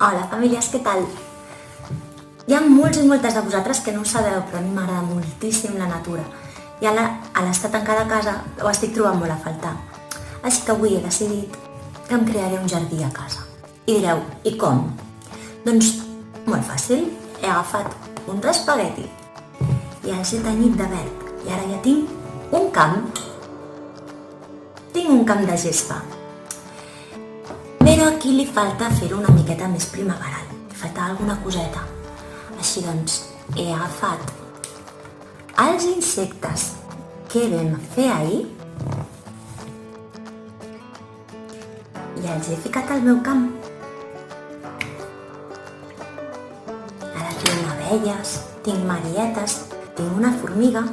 Hola famílies, què tal? Hi ha molts i moltes de vosaltres que no ho sabeu, però a mi m'agrada moltíssim la natura. I ara, a l'estar tancada a casa, ho estic trobant molt a faltar. Així que avui he decidit que em crearé un jardí a casa. I direu, i com? Doncs molt fàcil. He agafat uns espagueti i els he tenyit de verd. I ara ja tinc un camp. Tinc un camp de gespa. Però aquí li falta fer-ho una miqueta més primaveral. Li falta alguna coseta. Així doncs, he agafat els insectes que vam fer ahir i els he ficat al meu camp. Ara tinc abelles, tinc marietes, tinc una formiga,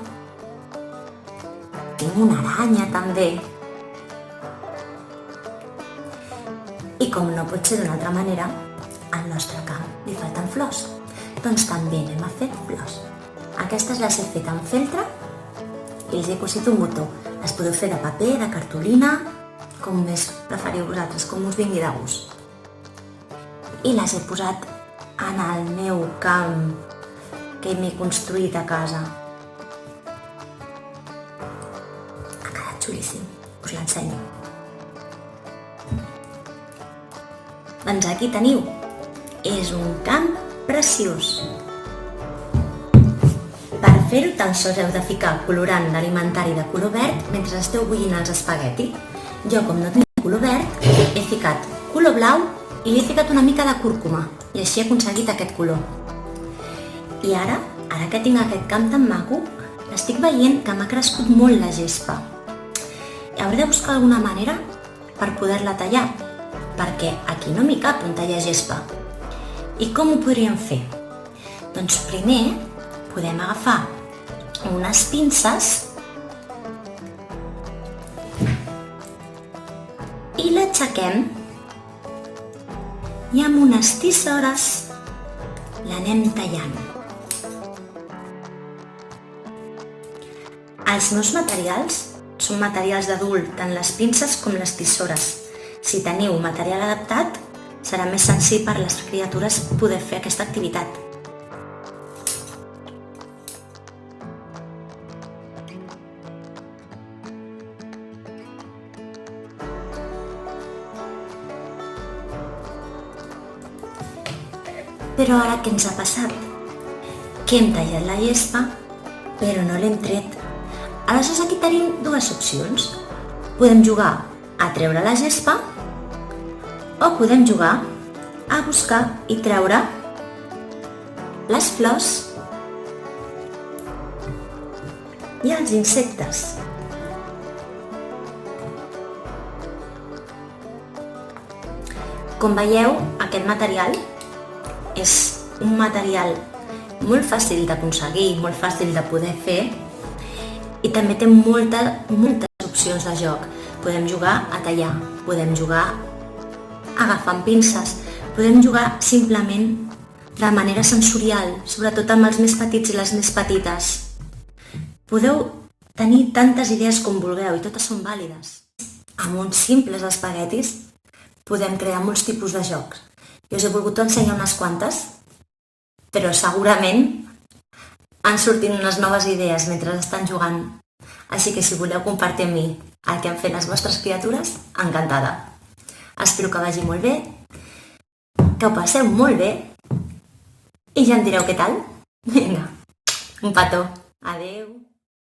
tinc una aranya també. I com no pot ser d'una altra manera, al nostre camp li falten flors. Doncs també anem a fer flors. Aquestes les he fet amb feltre i els he cosit un botó. Les podeu fer de paper, de cartolina, com més preferiu vosaltres, com us vingui de gust. I les he posat en el meu camp que m'he construït a casa. Ha quedat xulíssim, us l'ensenyo. Doncs aquí teniu, és un camp preciós. Per fer-ho tan sols heu de ficar colorant alimentari de color verd mentre esteu bullint els espagueti. Jo, com no tinc color verd, he ficat color blau i li he ficat una mica de cúrcuma i així he aconseguit aquest color. I ara que tinc aquest camp tan maco, estic veient que m'ha crescut molt la gespa. I hauré de buscar alguna manera per poder-la tallar, perquè aquí no m'hi cap on tallar gespa. I com ho podríem fer? Doncs primer podem agafar unes pinces i l'aixequem i amb unes tisores l'anem tallant. Els meus materials són materials d'adult, tant les pinces com les tisores. Si teniu material adaptat, serà més senzill per les criatures poder fer aquesta activitat. Però ara què ens ha passat? Que hem tallat la gespa, però no l'hem tret. Aleshores aquí tenim dues opcions. Podem jugar a treure la gespa o podem jugar a buscar i treure les flors i els insectes. Com veieu, aquest material és un material molt fàcil d'aconseguir, molt fàcil de poder fer i també té moltes opcions de joc. Podem jugar a tallar, podem jugar agafant pinces, podem jugar simplement de manera sensorial, sobretot amb els més petits i les més petites. Podeu tenir tantes idees com vulgueu i totes són vàlides. Amb uns simples espaguetis podem crear molts tipus de jocs. Jo us he volgut ensenyar unes quantes, però segurament han sortit unes noves idees mentre estan jugant. Així que si voleu compartir amb mi el que han fet les vostres criatures, encantada. Espero que vagi molt bé, que ho passeu molt bé i ja em direu què tal. Vinga, un petó. Adeu.